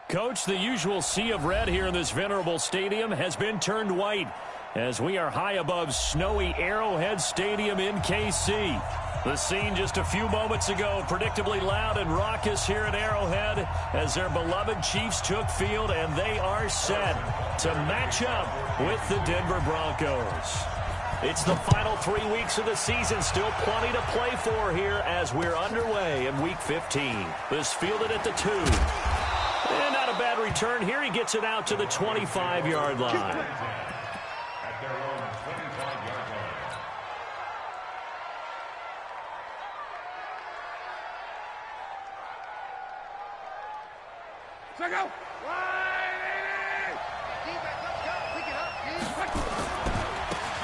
Coach, the usual sea of red here in this venerable stadium has been turned white as we are high above snowy Arrowhead Stadium in KC. The scene just a few moments ago, predictably loud and raucous here at Arrowhead as their beloved Chiefs took field, and they are set to match up with the Denver Broncos. It's the final 3 weeks of the season, still plenty to play for here as we're underway in Week 15. This fielded at the 2. And not a bad return here. He gets it out to the 25-yard line.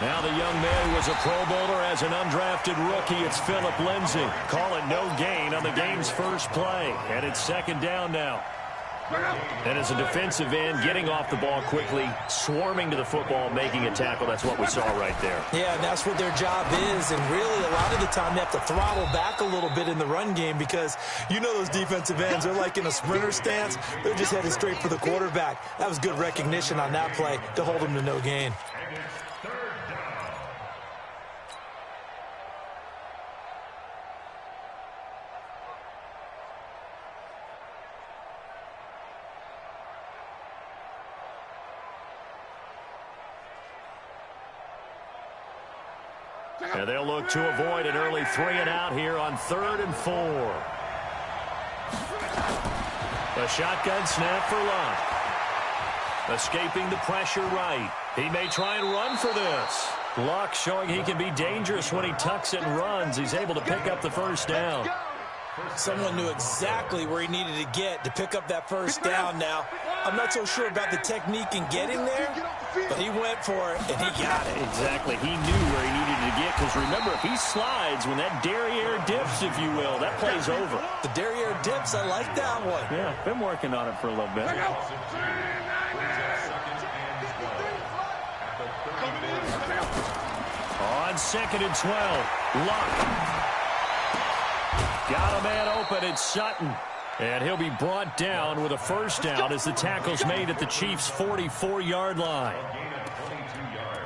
Now the young man who was a Pro Bowler as an undrafted rookie. It's Phillip Lindsay. Call it no gain on the game's first play. And it's second down now. And as a defensive end, getting off the ball quickly, swarming to the football, making a tackle. That's what we saw right there. Yeah, and that's what their job is. And really, a lot of the time, they have to throttle back a little bit in the run game because you know those defensive ends, they're like in a sprinter stance. They're just headed straight for the quarterback. That was good recognition on that play to hold them to no gain. And they'll look to avoid an early 3-and-out here on 3rd and 4. A shotgun snap for Luck. Escaping the pressure right. He may try and run for this. Luck showing he can be dangerous when he tucks it and runs. He's able to pick up the first down. Someone knew exactly where he needed to get to pick up that first down now. I'm not so sure about the technique in getting there, but he went for it, and he got it. Exactly. He knew where he needed to get, because remember, if he slides, when that derriere dips, if you will, that play's over. The derriere dips, I like that one. Yeah, been working on it for a little bit. On 2nd and 12, Luck. Got a man open, it's Sutton. And he'll be brought down with a first down as the tackle's made at the Chiefs' 44-yard line.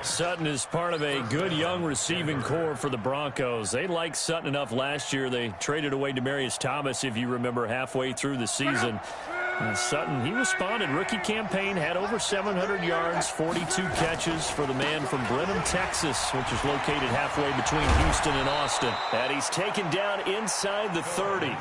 Sutton is part of a good young receiving core for the Broncos. They liked Sutton enough last year. They traded away Demaryius Thomas, if you remember, halfway through the season. And Sutton, he responded. Rookie campaign, had over 700 yards, 42 catches for the man from Brenham, Texas, which is located halfway between Houston and Austin. And he's taken down inside the 30.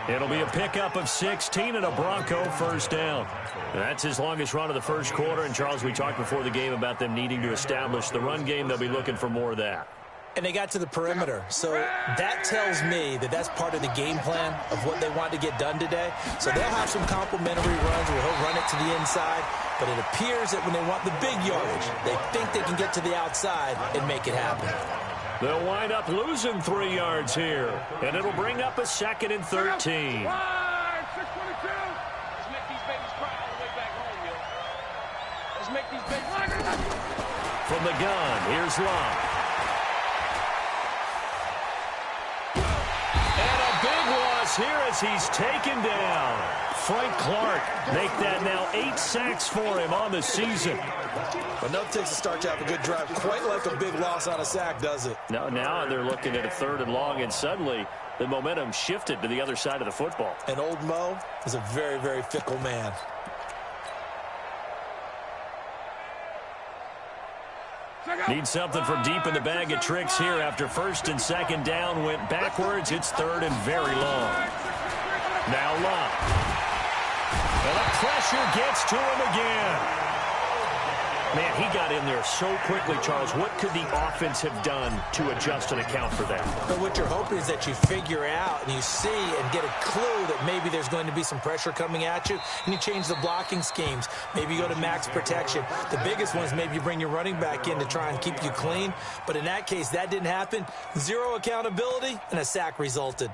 It'll be a pickup of 16 and a Bronco first down. That's his longest run of the first quarter. And, Charles, we talked before the game about them needing to establish the run game. They'll be looking for more of that. And they got to the perimeter. So that tells me that that's part of the game plan of what they want to get done today. So they'll have some complimentary runs where he'll run it to the inside. But it appears that when they want the big yardage, they think they can get to the outside and make it happen. They'll wind up losing 3 yards here. And it'll bring up a 2nd and 13. From the gun, here's Long. And a big loss here as he's taken down. Frank Clark make that now 8 sacks for him on the season. Enough takes to start to have a good drive. Quite like a big loss on a sack, does it? Now they're looking at a 3rd and long, and suddenly the momentum shifted to the other side of the football. And old Mo is a very, very fickle man. Need something from deep in the bag of tricks here after 1st and 2nd down went backwards. It's 3rd and very long. Now Luck. And the pressure gets to him again. Man, he got in there so quickly, Charles. What could the offense have done to adjust and account for that? But what you're hoping is that you figure out and you see and get a clue that maybe there's going to be some pressure coming at you, and you change the blocking schemes. Maybe you go to max protection. The biggest one is maybe you bring your running back in to try and keep you clean. But in that case, that didn't happen. 0 accountability, and a sack resulted.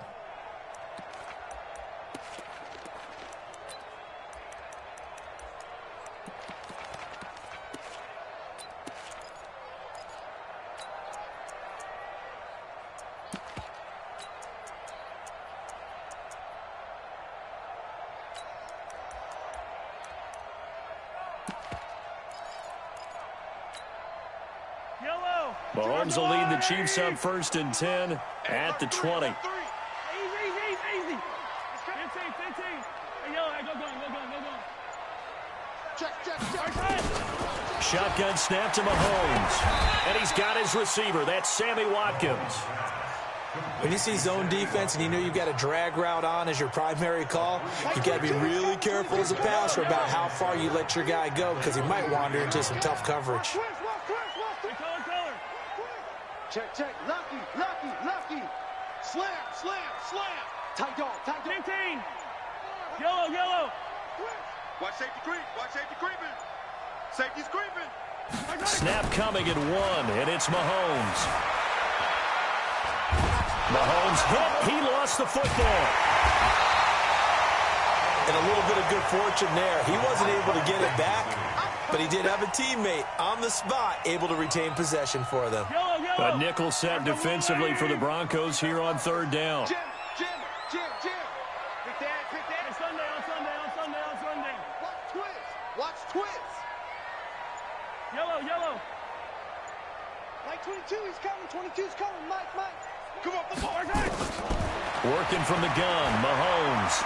Mahomes will lead the Chiefs up 1st and 10 at the 20. Easy. 15. Hey, yo, go going. Check. Shotgun snap to Mahomes. And he's got his receiver. That's Sammy Watkins. When you see zone defense and you know you've got a drag route on as your primary call, you've got to be really careful as a passer about how far you let your guy go because he might wander into some tough coverage. Check. Lucky. Slam. Tight dog. 15. Yellow. Watch safety creeping. Safety's creeping. Snap coming at 1, and it's Mahomes. Mahomes hit. He lost the football. And a little bit of good fortune there. He wasn't able to get it back, but he did have a teammate on the spot able to retain possession for them. A nickel set defensively for the Broncos here on 3rd down. Jim. Pick that. Sunday. Watch twist. Yellow. Mike 22, he's coming. 22's coming. Mike. Come on, the ball. Working from the gun, Mahomes.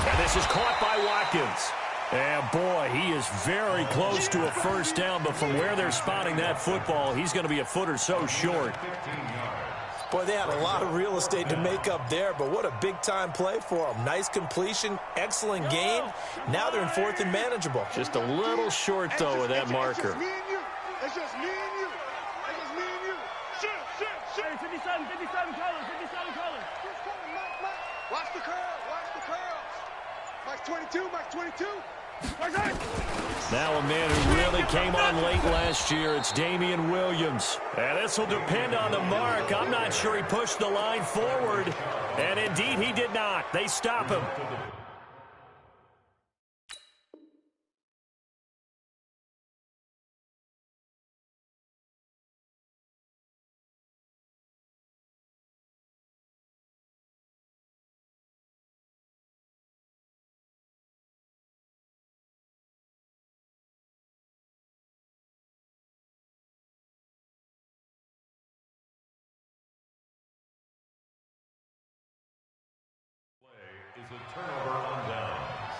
And this is caught by Watkins. And, boy, he is very close to a 1st down, but from where they're spotting that football, he's going to be a foot or so short. Boy, they had a lot of real estate to make up there, but what a big-time play for them. Nice completion, excellent gain. Now they're in 4th and manageable. Just a little short, though, with that marker. It's just me and you. Shoot. 57 colors. Watch the curls. Mike's 22. Now a man who really came on late last year, it's Damian Williams. And this will depend on the mark. I'm not sure he pushed the line forward. And indeed he did not. They stop him. Is a turnover on downs.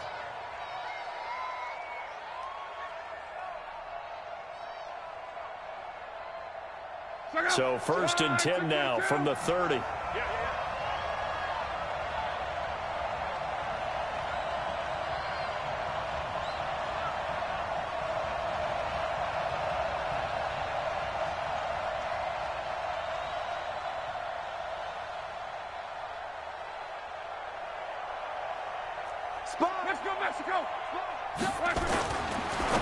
So 1st and 10 now from the 30. Let's go, Mexico!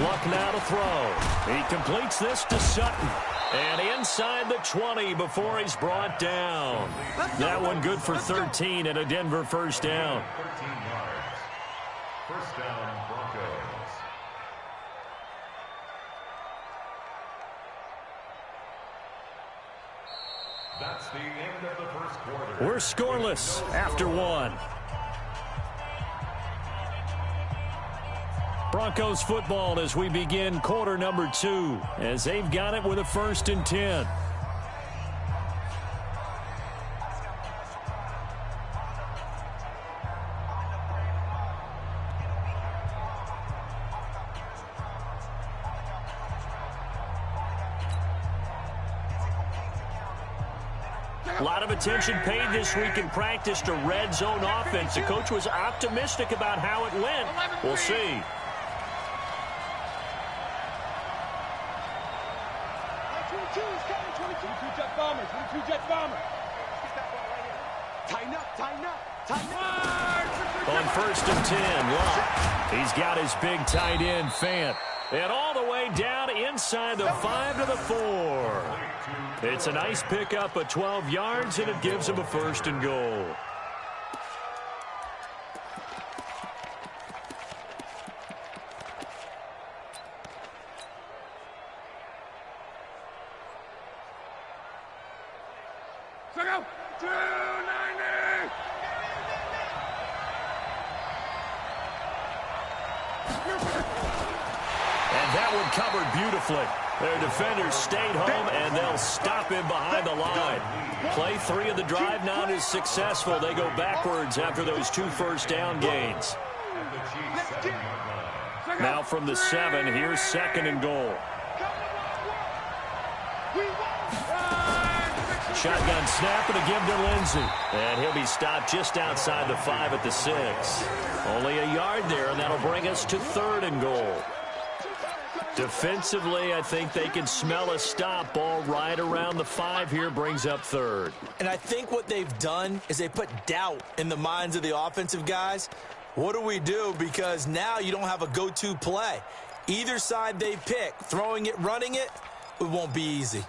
Luck now to throw. He completes this to Sutton. And inside the 20 before he's brought down. That one good for 13 and a Denver 1st down. 13 yards. 1st down, Broncos. That's the end of the 1st quarter. We're scoreless after 1. Broncos football as we begin quarter number 2, as they've got it with a 1st and 10. A lot of attention paid this week in practice to red zone offense. The coach was optimistic about how it went. We'll see. On 1st and 10, Locke. He's got his big tight end, Fant. And all the way down inside the 5 to the 4. It's a nice pickup of 12 yards, and it gives him a 1st and goal. And that one covered beautifully. Their defenders stayed home, and they'll stop him behind the line. Play 3 of the drive not as successful. They go backwards after those 2 first-down gains. Now from the 7, here's 2nd and goal. Shotgun snap and a give to Lindsey. And he'll be stopped just outside the 5 at the 6. Only a yard there, and that'll bring us to 3rd and goal. Defensively, I think they can smell a stop. Ball right around the 5 here, brings up 3rd. And I think what they've done is they put doubt in the minds of the offensive guys. What do we do? Because now you don't have a go-to play. Either side they pick, throwing it, running it, it won't be easy.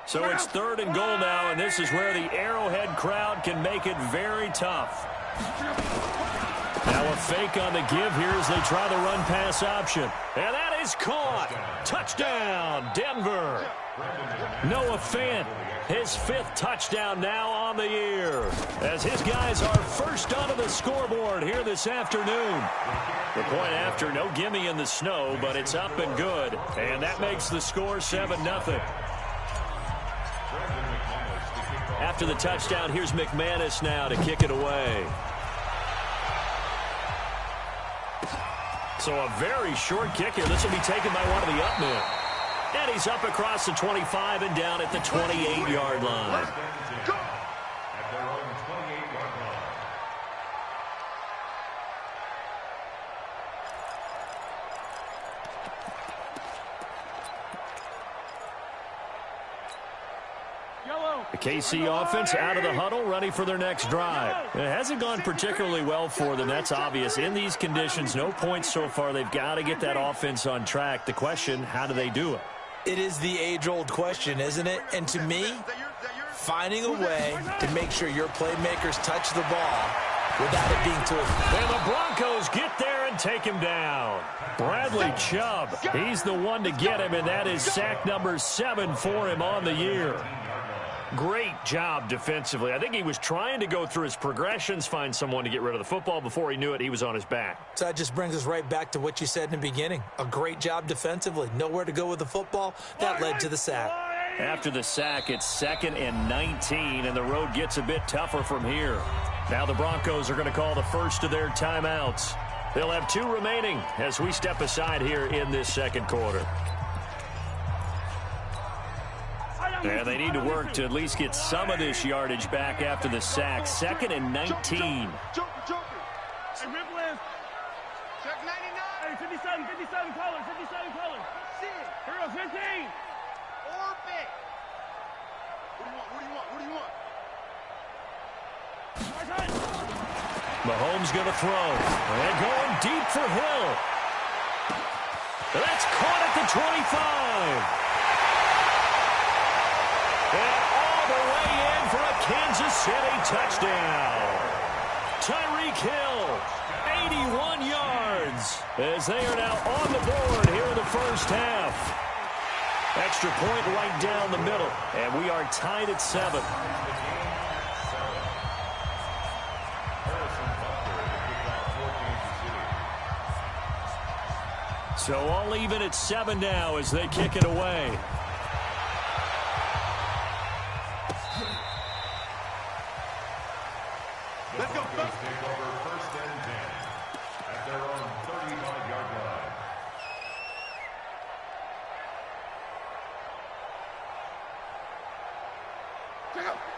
So it's 3rd and goal now, and this is where the Arrowhead crowd can make it very tough. Now a fake on the give here as they try the run-pass option. And that is caught. Touchdown, Denver. Noah Fant, his 5th touchdown now on the year, as his guys are first onto the scoreboard here this afternoon. The point after, no gimme in the snow, but it's up and good. And that makes the score 7-0. After the touchdown, here's McManus now to kick it away. So a very short kick here. This will be taken by one of the up men. And he's up across the 25 and down at the 28-yard line. The KC offense out of the huddle, ready for their next drive. It hasn't gone particularly well for them. That's obvious. In these conditions, no points so far. They've got to get that offense on track. The question, how do they do it? It is the age-old question, isn't it? And to me, finding a way to make sure your playmakers touch the ball without it being too... And the Broncos get there and take him down. Bradley Chubb, he's the one to get him, and that is sack number 7 for him on the year. Great job defensively. I think he was trying to go through his progressions, find someone to get rid of the football. Before he knew it, he was on his back. So that just brings us right back to what you said in the beginning. A great job defensively. Nowhere to go with the football. That led to the sack. After the sack, it's 2nd and 19, and the road gets a bit tougher from here. Now the Broncos are going to call the first of their timeouts. They'll have 2 remaining as we step aside here in this 2nd quarter. And they need to work to at least get some of this yardage back after the sack. 2nd and 19. Hey, Ripley. Check 99. Hey, 57 colors, 57 colors. Here goes 15. Orbit. What do you want? Mahomes going to throw. And going deep for Hill. That's caught at the 25. And all the way in for a Kansas City touchdown. Tyreek Hill, 81 yards, as they are now on the board here in the first half. Extra point right down the middle, and we are tied at 7. So all even at 7 now as they kick it away. Let's go. Take over 1st and 10 at their own 35-yard line.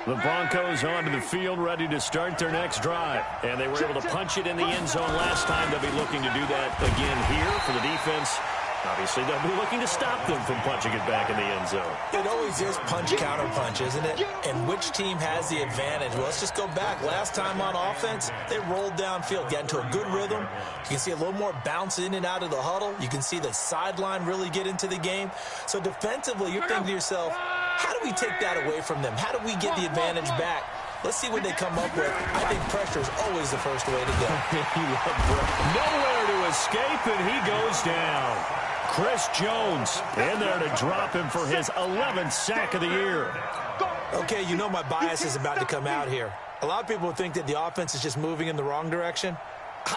The Broncos onto the field, ready to start their next drive. And they were able to punch it in the end zone last time. They'll be looking to do that again here for the defense. Obviously, they'll be looking to stop them from punching it back in the end zone. It always is punch-counter-punch, isn't it? And which team has the advantage? Well, let's just go back. Last time on offense, they rolled downfield, got into a good rhythm. You can see a little more bounce in and out of the huddle. You can see the sideline really get into the game. So defensively, you're thinking to yourself, how do we take that away from them? How do we get the advantage back? Let's see what they come up with. I think pressure is always the first way to go. Nowhere to escape, and he goes down. Chris Jones in there to drop him for his 11th sack of the year. Okay, you know my bias is about to come out here. A lot of people think that the offense is just moving in the wrong direction.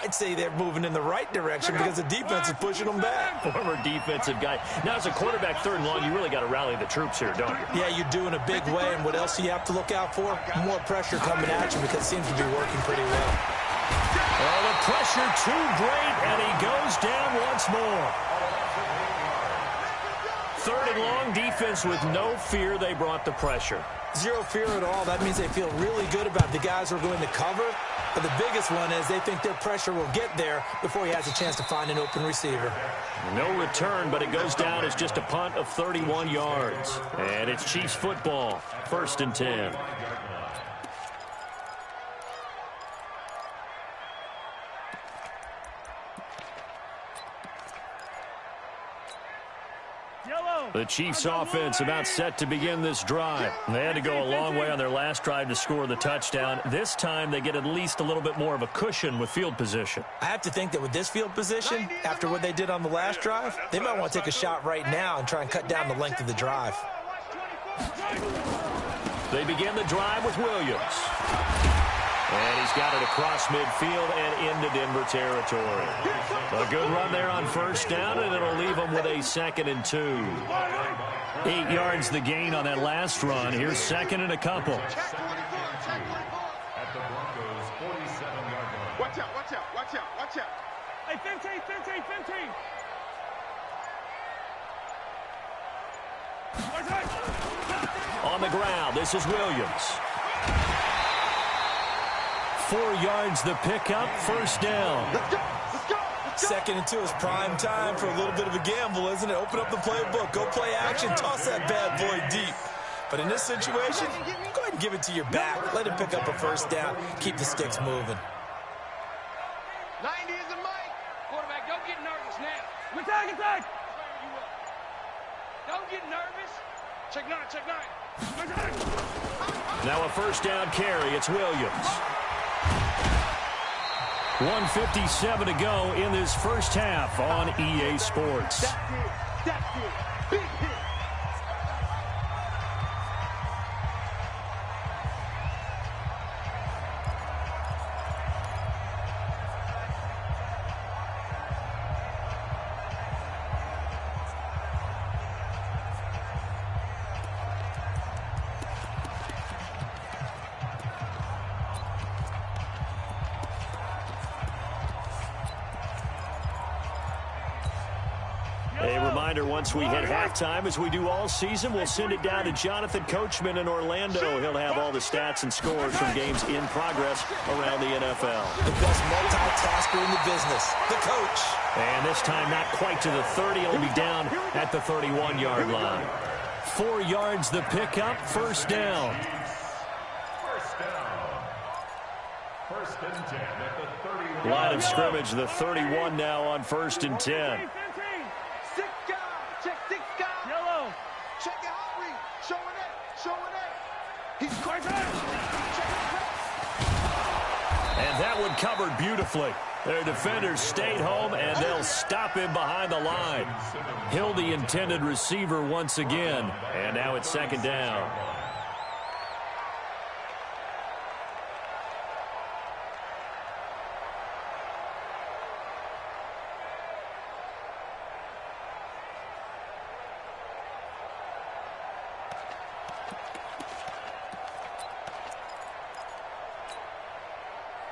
I'd say they're moving in the right direction because the defense is pushing them back. Former defensive guy. Now, as a quarterback, 3rd and long, you really got to rally the troops here, don't you? Yeah, you do in a big way. And what else do you have to look out for? More pressure coming at you because it seems to be working pretty well. Oh, the pressure too great, and he goes down once more. 3rd and long, defense with no fear. They brought the pressure. Zero fear at all. That means they feel really good about the guys who are going to cover. But the biggest one is they think their pressure will get there before he has a chance to find an open receiver. No return, but it goes down as just a punt of 31 yards. And it's Chiefs football, 1st and 10. The Chiefs offense about set to begin this drive. They had to go a long way on their last drive to score the touchdown. This time they get at least a little bit more of a cushion with field position. I have to think that with this field position, after what they did on the last drive, they might want to take a shot right now and try and cut down the length of the drive. They begin the drive with Williams. And he's got it across midfield and into Denver territory. A good run there on 1st down, and it'll leave them with a 2nd and 2. 8 yards the gain on that last run. Here's 2nd and a couple. At the Broncos' 47-yard line. Watch out, watch out, watch out, watch out. Hey, 15. On the ground, this is Williams. 4 yards the pickup, 1st down. Let's go, let's go, let's go. 2nd and 2 is prime time for a little bit of a gamble, isn't it? Open up the playbook, go play action, toss that bad boy deep. But in this situation, go ahead and give it to your back. Let him pick up a 1st down, keep the sticks moving. 90 is the mic. Quarterback, don't get nervous now. Attack. Don't get nervous. Check 9. Now a 1st down carry. It's Williams. 1:57 to go in this 1st half on EA Sports. That's it. Big hit. A reminder, once we hit halftime, as we do all season, we'll send it down to Jonathan Coachman in Orlando. He'll have all the stats and scores from games in progress around the NFL. The best multitasker in the business, the coach. And this time not quite to the 30. It'll be down at the 31-yard line. 4 yards the pickup, 1st down. 1st and 10 at the 31. Line of scrimmage, the 31 now on 1st and 10. 6 guys. Check 6 guys. Yellow. Check it out, read. Showing it. He's quick. And that one covered beautifully. Their defenders stayed home, and they'll stop him behind the line. Hill, the intended receiver once again. And now it's 2nd down.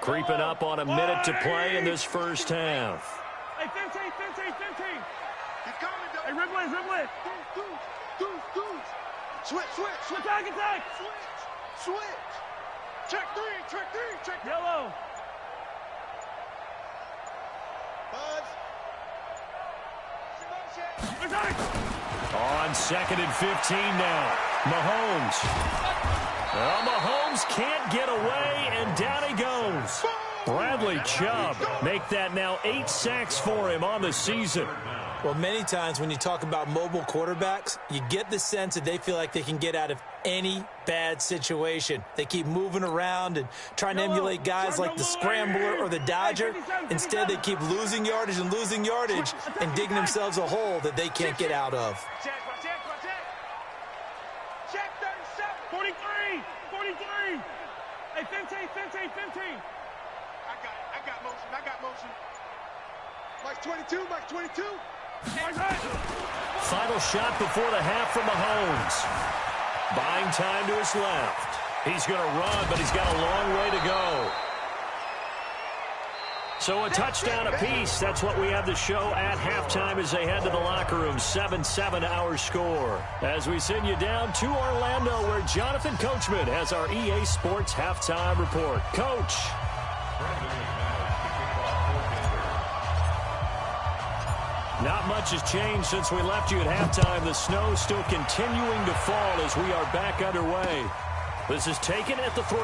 Creeping up on a minute to play in this 1st half. Hey, 15. He's coming, though. Hey, ribble it. Deuce. Switch. Attack. Switch. Check 3. Yellow. Buzz. Attack. On 2nd and 15 now. Mahomes. Well, Mahomes can't get away, and down he goes. Bradley Chubb make that now 8 sacks for him on the season. Well, many times when you talk about mobile quarterbacks, you get the sense that they feel like they can get out of any bad situation. They keep moving around and trying to emulate guys like the Scrambler or the Dodger. Instead, they keep losing yardage and digging themselves a hole that they can't get out of. Check 37. 43. Hey, 15. I got motion. I got motion. Mike's 22. Mike's 22. Final shot before the half from Mahomes. Buying time to his left. He's going to run, but he's got a long way to go. So a touchdown apiece. That's what we have to show at halftime as they head to the locker room. 7-7 our score. As we send you down to Orlando, where Jonathan Coachman has our EA Sports halftime report. Coach. Not much has changed since we left you at halftime. The snow still continuing to fall as we are back underway. This is taken at the 3.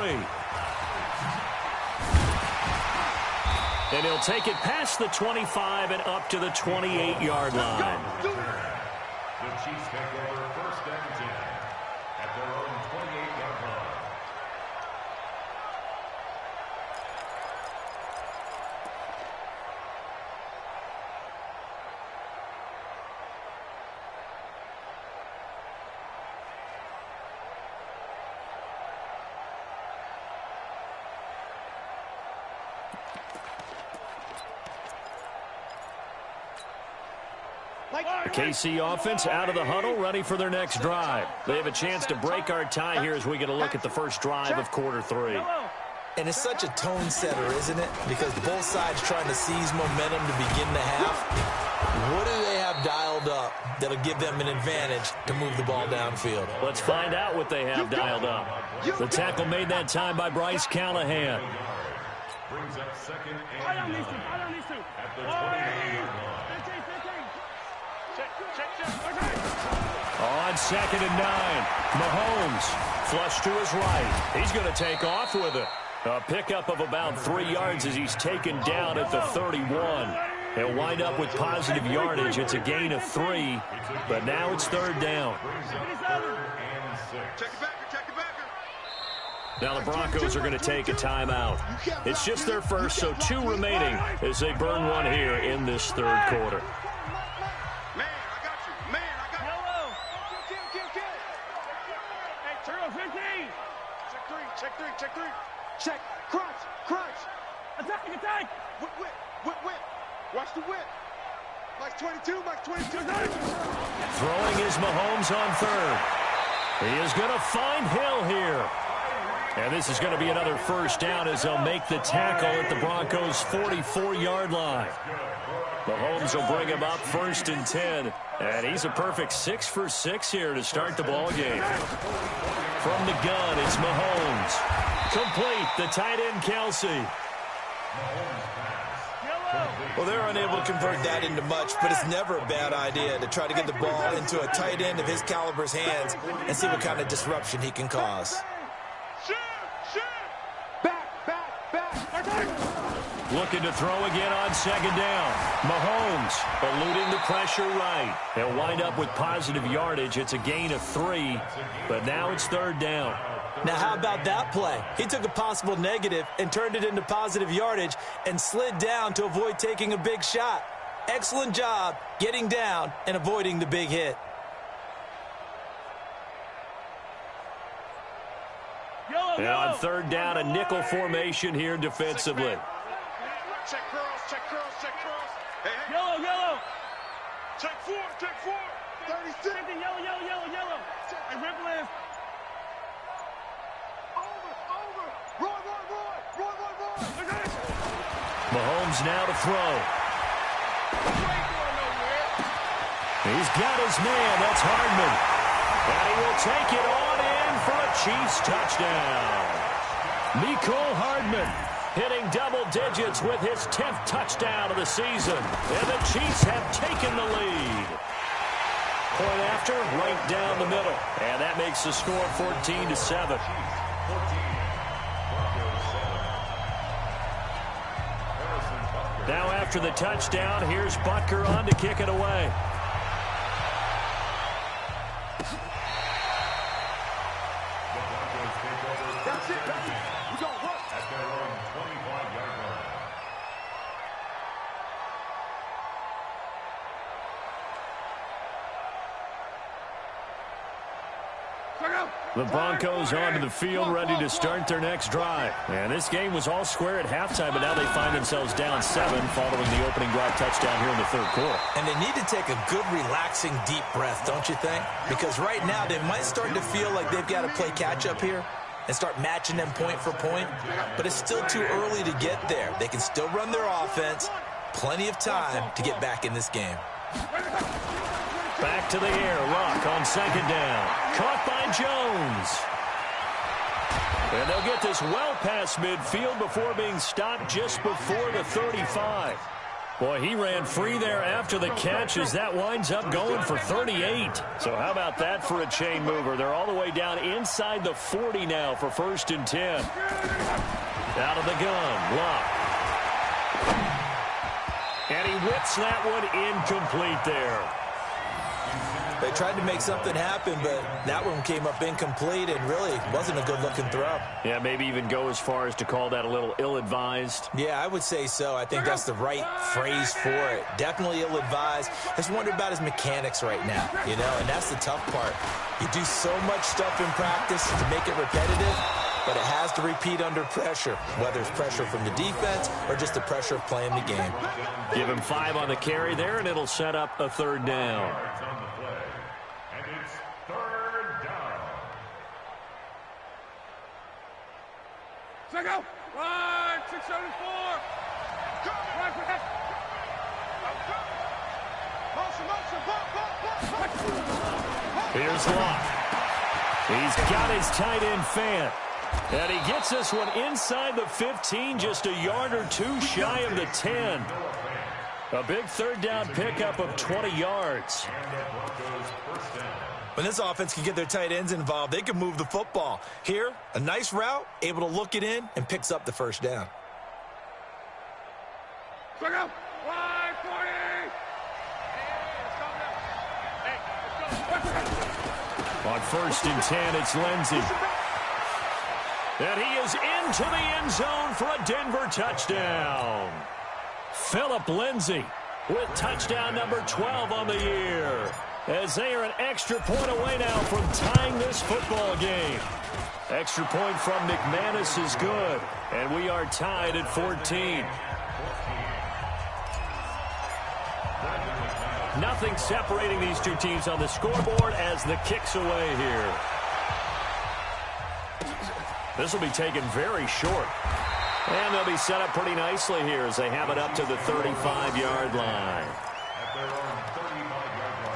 And he'll take it past the 25 and up to the 28-yard line. The Chiefs take over 1st and 10 at their own 28-yard line. The KC offense out of the huddle, ready for their next drive. They have a chance to break our tie here as we get a look at the first drive of quarter 3. And it's such a tone setter, isn't it? Because both sides trying to seize momentum to begin the half. What do they have dialed up that'll give them an advantage to move the ball downfield? Let's find out what they have dialed up. The tackle made that time by Bryce Callahan. Brings up 2nd and 9 at the 28-yard line. On 2nd and 9, Mahomes flush to his right. He's going to take off with it. A pickup of about 3 yards as he's taken down at the 31. He'll wind up with positive yardage. It's a gain of 3, but now it's 3rd down. Check it back. Now the Broncos are going to take a timeout. It's just their first, so 2 remaining as they burn one here in this 3rd quarter. Check 3. Check. Crunch. Attack. Whip. Watch the whip. Mike's 22. Throwing is Mahomes on 3rd. He is going to find Hill here. And this is going to be another first down as they'll make the tackle at the Broncos' 44-yard line. Mahomes will bring him up 1st and 10. And he's a perfect 6 for 6 here to start the ball game. From the gun, it's Mahomes. Complete, the tight end, Kelsey. Well, they're unable to convert that into much, but it's never a bad idea to try to get the ball into a tight end of his caliber's hands and see what kind of disruption he can cause. Looking to throw again on 2nd down. Mahomes eluding the pressure right. They'll wind up with positive yardage. It's a gain of 3, but now it's 3rd down. Now, how about that play? He took a possible negative and turned it into positive yardage and slid down to avoid taking a big shot. Excellent job getting down and avoiding the big hit. And on 3rd down, a nickel formation here defensively. Check cross. Hey. Yellow. Check 4. 36. Yellow. Hey, rip left. Over. Roy. Mahomes now to throw. He's got his man. That's Hardman. And he will take it on in for a Chiefs touchdown. Mecole Hardman hitting double digits with his 10th touchdown of the season. And the Chiefs have taken the lead. Point after, right down the middle. And that makes the score 14-7. Now after the touchdown, here's Butker on to kick it away. That's it. We got work. At their own 25-yard line. Check out. The Broncos onto the field, ready to start their next drive. And this game was all square at halftime, but now they find themselves down 7 following the opening drive touchdown here in the third quarter. And they need to take a good, relaxing, deep breath, don't you think? Because right now they might start to feel like they've got to play catch-up here and start matching them point for point. But it's still too early to get there. They can still run their offense. Plenty of time to get back in this game. Back to the air. Luck on second down. Caught by Jones. And they'll get this well past midfield before being stopped just before the 35. Boy, he ran free there after the catch as that winds up going for 38. So how about that for a chain mover? They're all the way down inside the 40 now for 1st and 10. Out of the gun. Luck. And he whips that one incomplete there. They tried to make something happen, but that one came up incomplete and really wasn't a good-looking throw. Yeah, maybe even go as far as to call that a little ill-advised. Yeah, I would say so. I think that's the right phrase for it. Definitely ill-advised. I just wonder about his mechanics right now, you know, and that's the tough part. You do so much stuff in practice to make it repetitive, but it has to repeat under pressure, whether it's pressure from the defense or just the pressure of playing the game. Give him 5 on the carry there, and it'll set up a 3rd down. Check out. Line 674. Right for that. Motion. Here's Luck. He's got his tight end fan. And he gets this one inside the 15, just a yard or 2 shy of the 10. A big 3rd down pickup of 20 yards. When this offense can get their tight ends involved, they can move the football. Here, a nice route, able to look it in, and picks up the 1st down. Check out. Line 40. On 1st and 10, it's Lindsey. And he is into the end zone for a Denver touchdown. Phillip Lindsay with touchdown number 12 on the year, as they are an extra point away now from tying this football game. Extra point from McManus is good, and we are tied at 14. Nothing separating these two teams on the scoreboard as the kick's away here. This will be taken very short. And they'll be set up pretty nicely here as they have it up to the 35-yard line. At their own 35-yard line.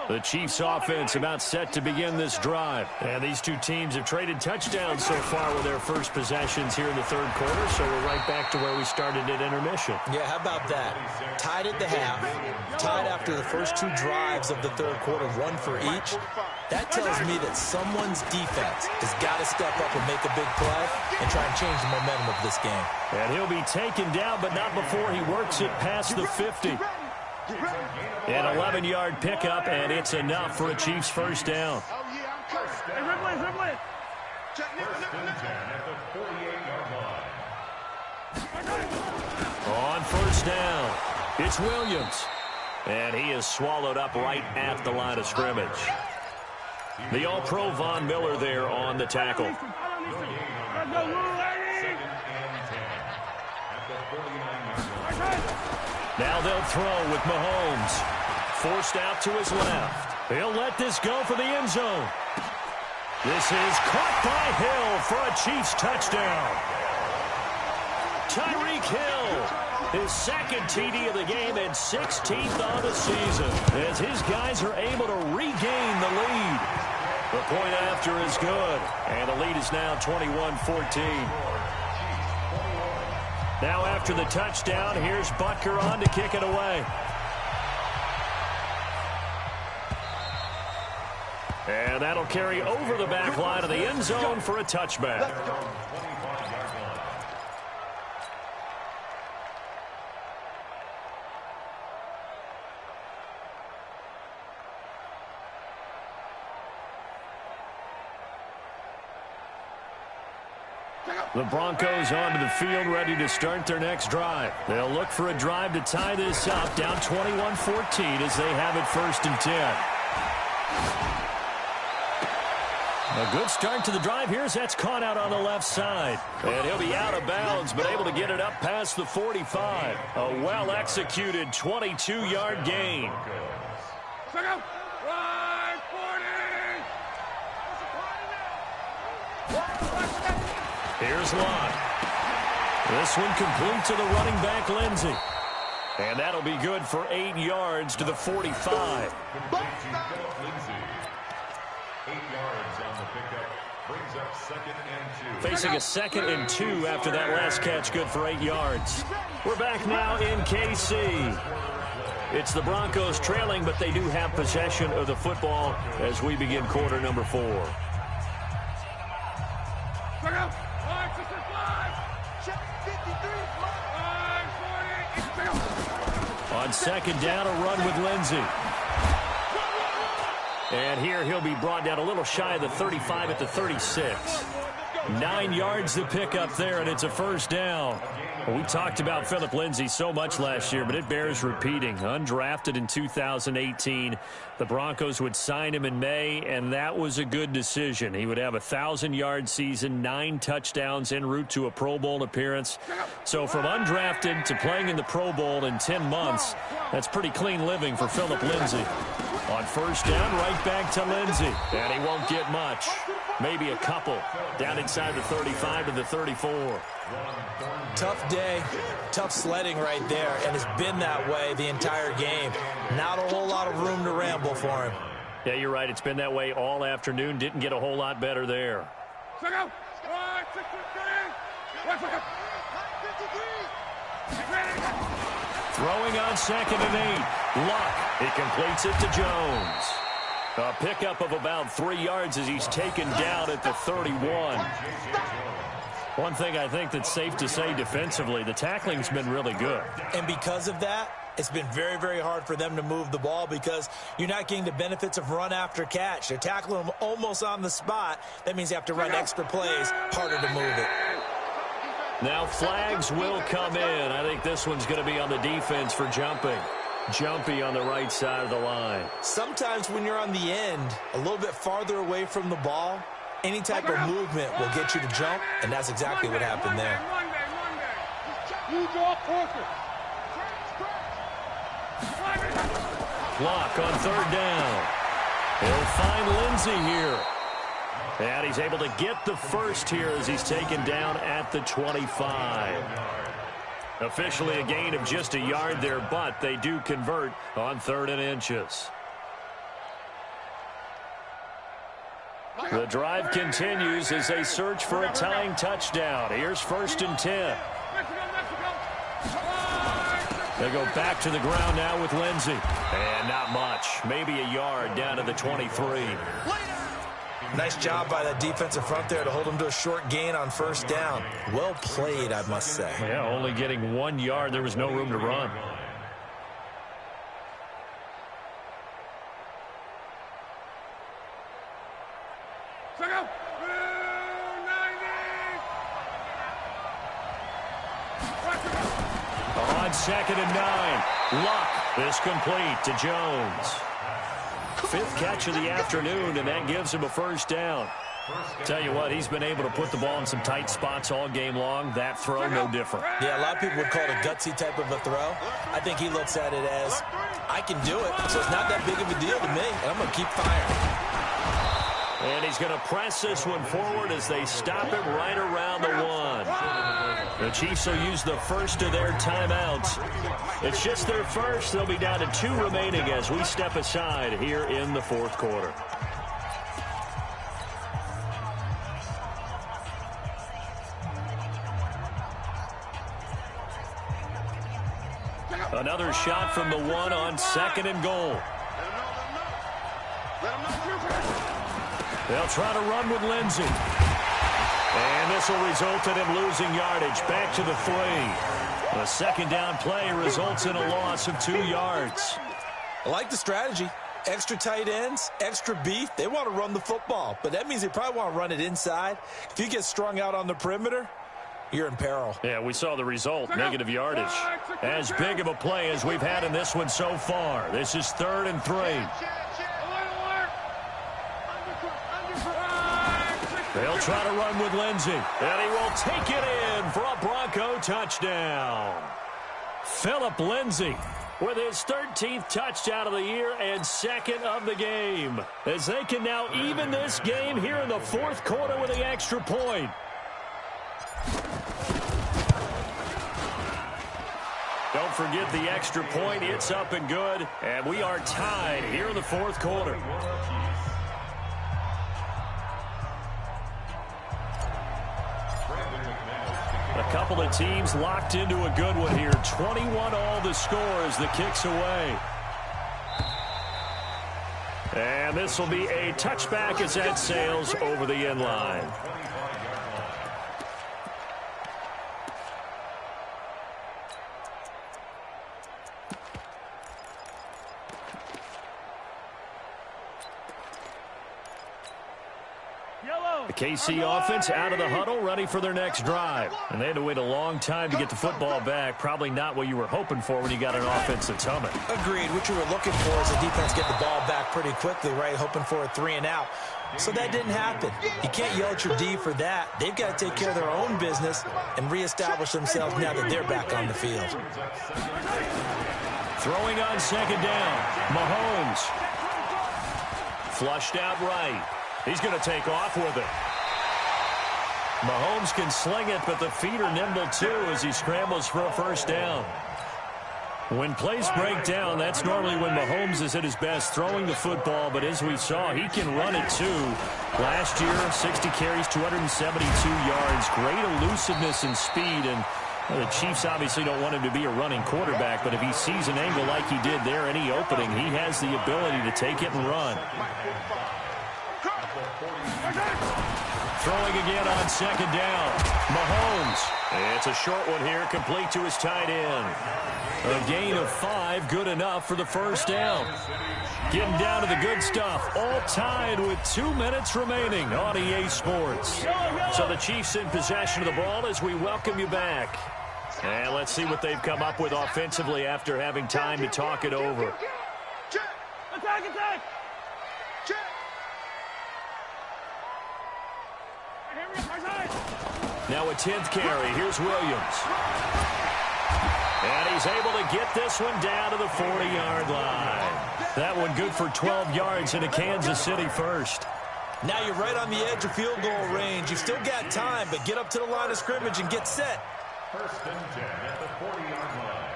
The Chiefs offense about set to begin this drive. And these two teams have traded touchdowns so far with their first possessions here in the 3rd quarter, so we're right back to where we started at intermission. Yeah, how about that? Tied at the half, tied after the first 2 drives of the 3rd quarter, 1 for each. That tells me that someone's defense has got to step up and make a big play and try and change the momentum of this game. And he'll be taken down, but not before he works it past the 50. An 11-yard pickup, and it's enough for a Chiefs 1st down. Oh, yeah, I'm coming. Hey, Ripley. Check, First and 10 at the 48-yard line. On 1st down, it's Williams. And he is swallowed up right at the line of scrimmage. The All-Pro Von Miller there on the tackle. Let's go, little lady. 2nd and 10 at the 49-yard line. Now they'll throw with Mahomes. Forced out to his left. He'll let this go for the end zone. This is caught by Hill for a Chiefs touchdown. Tyreek Hill, his 2nd TD of the game and 16th on the season, as his guys are able to regain the lead. The point after is good, and the lead is now 21-14. Now after the touchdown, here's Butker on to kick it away. And that'll carry over the back line of the end zone for a touchback. The Broncos onto the field, ready to start their next drive. They'll look for a drive to tie this up, down 21-14 as they have it 1st and 10. A good start to the drive here as that's caught out on the left side. And he'll be out of bounds, but able to get it up past the 45. A well-executed 22-yard gain. Here's Locke. This one complete to the running back, Lindsey. And that'll be good for 8 yards to the 45. 8 yards on the pickup. Brings up 2nd and 2. Facing a 2nd and 2 after that last catch, good for 8 yards. We're back now in KC. It's the Broncos trailing, but they do have possession of the football as we begin quarter number 4. On 2nd down, a run with Lindsey. And here he'll be brought down a little shy of the 35 at the 36. 9 yards to pick up there, and it's a 1st down. Well, we talked about Phillip Lindsay so much last year, but it bears repeating. Undrafted in 2018. The Broncos would sign him in May, and that was a good decision. He would have a 1,000-yard season, 9 touchdowns en route to a Pro Bowl appearance. So from undrafted to playing in the Pro Bowl in 10 months, that's pretty clean living for Phillip Lindsay. On 1st down, right back to Lindsay. And he won't get much. Maybe a couple. Down inside the 35 to the 34. Tough day, tough sledding right there, and it's been that way the entire game. Not a whole lot of room to ramble for him. Yeah, you're right. It's been that way all afternoon. Didn't get a whole lot better there. Throwing on 2nd and 8. Luck. He completes it to Jones. A pickup of about 3 yards as he's taken down at the 31. One thing I think that's safe to say defensively, the tackling's been really good. And because of that, it's been very, very hard for them to move the ball because you're not getting the benefits of run after catch. They're tackling them almost on the spot. That means you have to run extra plays, harder to move it. Now flags will come in. I think this one's going to be on the defense for jumping. Jumpy on the right side of the line. Sometimes when you're on the end, a little bit farther away from the ball, any type of movement will get you to jump, and that's exactly what happened there. Clock on 3rd down. He'll find Lindsey here. And he's able to get the 1st here as he's taken down at the 25. Officially a gain of just a yard there, but they do convert on 3rd and inches. The drive continues as they search for a tying touchdown. Here's 1st and 10. They go back to the ground now with Lindsey. And not much. Maybe a yard down to the 23. Nice job by that defensive front there to hold him to a short gain on 1st down. Well played, I must say. Yeah, only getting 1 yard. There was no room to run. On 2nd and 9. Luck is complete to Jones. 5th catch of the afternoon, and that gives him a 1st down. Tell you what, he's been able to put the ball in some tight spots all game long. That throw, no different. Yeah, a lot of people would call it a gutsy type of a throw. I think he looks at it as, I can do it, so it's not that big of a deal to me, and I'm going to keep firing. And he's going to press this one forward as they stop him right around the 1. The Chiefs will use the 1st of their timeouts. It's just their 1st. They'll be down to 2 remaining as we step aside here in the 4th quarter. Another shot from the 1 on 2nd and goal. They'll try to run with Lindsey. And this will result in him losing yardage. Back to the 3. The 2nd down play results in a loss of 2 yards. I like the strategy. Extra tight ends, extra beef, they want to run the football. But that means they probably want to run it inside. If you get strung out on the perimeter, you're in peril. Yeah, we saw the result, negative yardage. As big of a play as we've had in this one so far. This is 3rd and 3. They'll try to run with Lindsey. And he will take it in for a Bronco touchdown. Phillip Lindsey with his 13th touchdown of the year and 2nd of the game. As they can now even this game here in the 4th quarter with the extra point. Don't forget the extra point. It's up and good. And we are tied here in the 4th quarter. A couple of teams locked into a good one here. 21 all the score as the kick's away. And this will be a touchback as that sails over the end line. The KC offense out of the huddle, ready for their next drive. And they had to wait a long time to get the football back. Probably not what you were hoping for when you got an offense that's humming. Agreed. What you were looking for is the defense get the ball back pretty quickly, right? Hoping for a 3 and out. So that didn't happen. You can't yell at your D for that. They've got to take care of their own business and reestablish themselves now that they're back on the field. Throwing on 2nd down. Mahomes. Flushed out right. He's going to take off with it. Mahomes can sling it, but the feet are nimble too as he scrambles for a 1st down. When plays break down, that's normally when Mahomes is at his best throwing the football, but as we saw, he can run it too. Last year, 60 carries, 272 yards, great elusiveness and speed, and the Chiefs obviously don't want him to be a running quarterback, but if he sees an angle like he did there, any opening, he has the ability to take it and run. Throwing again on 2nd down. Mahomes. It's a short one here, complete to his tight end. A gain of 5, good enough for the 1st down. Getting down to the good stuff. All tied with 2 minutes remaining on EA Sports. So the Chiefs in possession of the ball as we welcome you back. And let's see what they've come up with offensively after having time to talk it over. Attack, attack! Now a 10th carry. Here's Williams. And he's able to get this one down to the 40-yard line. That one good for 12 yards into Kansas City 1st. Now you're right on the edge of field goal range. You've still got time, but get up to the line of scrimmage and get set. 1st and 10 at the 40-yard line.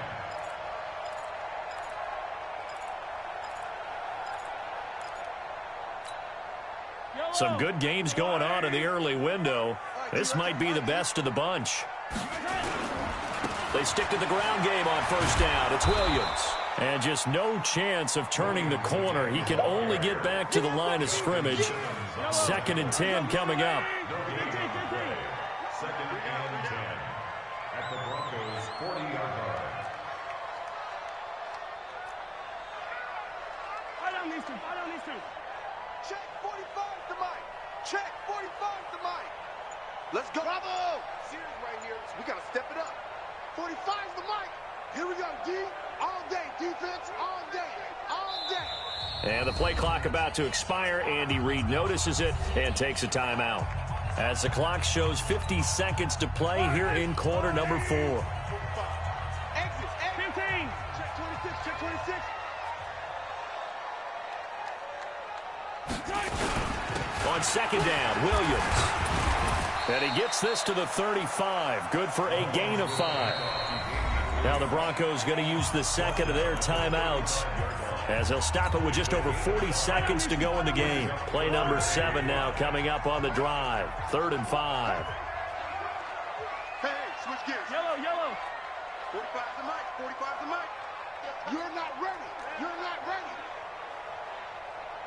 Some good games going on in the early window. This might be the best of the bunch. They stick to the ground game on 1st down. It's Williams. And just no chance of turning the corner. He can only get back to the line of scrimmage. 2nd and 10 coming up. 2nd and 10 at the Broncos' 40-yard line. Check 45 to Mike. Check 45 to Mike. Let's go. Bravo. Series right here. We got to step it up. 45's the Mike. Here we go, D. All day. Defense all day. All day. And the play clock about to expire. Andy Reid notices it and takes a timeout. As the clock shows 50 seconds to play here in quarter number 4. Exit. 15. Check 26. Check 26. On 2nd down, Williams. And he gets this to the 35. Good for a gain of 5. Now the Broncos going to use the 2nd of their timeouts as they'll stop it with just over 40 seconds to go in the game. Play number 7 now coming up on the drive. 3rd and 5. Hey, switch gears. Yellow. 45's the Mike. 45's the Mike. You're not ready. You're not ready.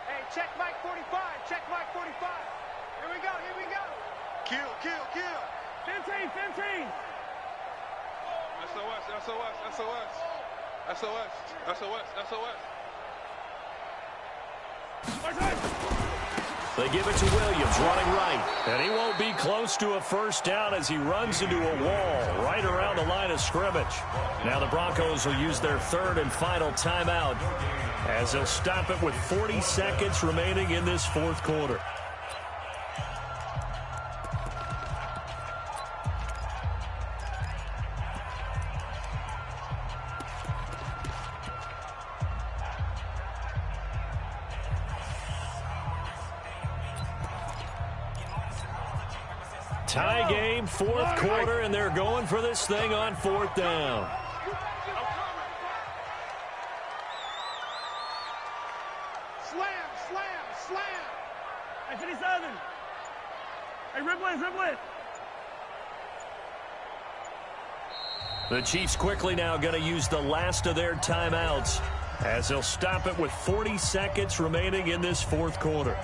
Hey, check Mike 45. Check Mike 45. Here we go. Kill. 15. SOS. They give it to Williams, running right. And he won't be close to a first down as he runs into a wall right around the line of scrimmage. Now the Broncos will use their third and final timeout as they'll stop it with 40 seconds remaining in this fourth quarter. Tie game, fourth quarter, and they're going for this thing on fourth down. Slam, slam, slam. Hey, 57. Hey, rip it. The Chiefs quickly now going to use the last of their timeouts as they'll stop it with 40 seconds remaining in this fourth quarter.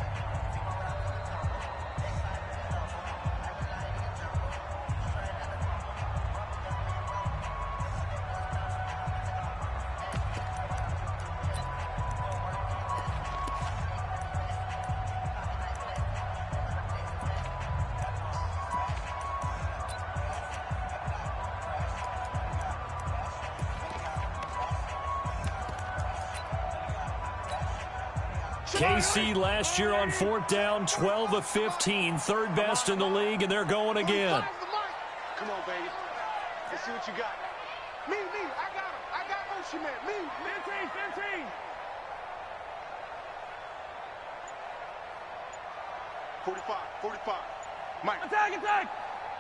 KC last year on fourth down, 12 of 15, third best in the league, and they're going again. Come on, baby. Let's see what you got. Me. I got him. I got motion man. Me. 15. 45. Mike. Attack.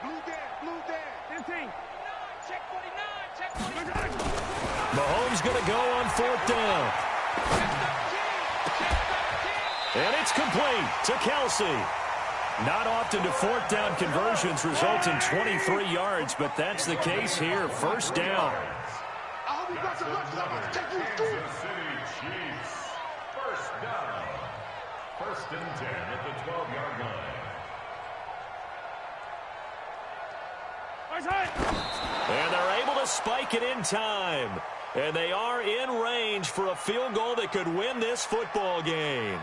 Blue Dan. 15. Check 49. Mahomes going to go on fourth down. And it's complete to Kelsey. Not often do fourth down conversions result in 23 yards, but that's the case here. First down. I hope you got some lunch. I'm about to take you to school. Kansas City Chiefs. First down. First and 10 at the 12-yard line. And they're able to spike it in time. And they are in range for a field goal that could win this football game.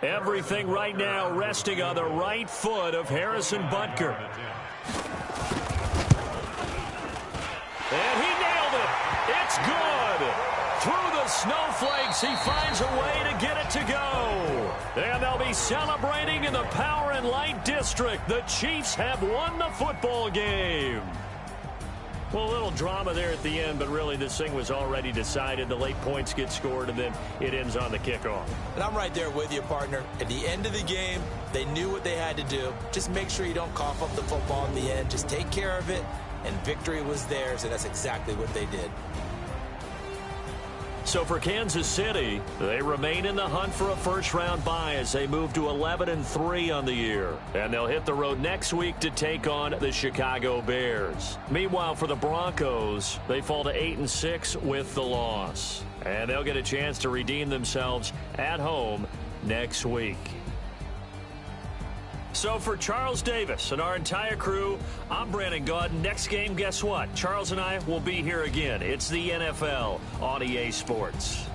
Everything right now resting on the right foot of Harrison Butker. And he nailed it. It's good. Through the snowflakes, he finds a way to get it to go. And they'll be celebrating in the Power and Light District. The Chiefs have won the football game. Well, a little drama there at the end, but really this thing was already decided. The late points get scored, and then it ends on the kickoff. And I'm right there with you, partner. At the end of the game, they knew what they had to do. Just make sure you don't cough up the football in the end. Just take care of it, and victory was theirs, and that's exactly what they did. So for Kansas City, they remain in the hunt for a first-round bye as they move to 11-3 on the year. And they'll hit the road next week to take on the Chicago Bears. Meanwhile, for the Broncos, they fall to 8-6 with the loss. And they'll get a chance to redeem themselves at home next week. So for Charles Davis and our entire crew, I'm Brandon Gaudin. Next game, guess what? Charles and I will be here again. It's the NFL on EA Sports.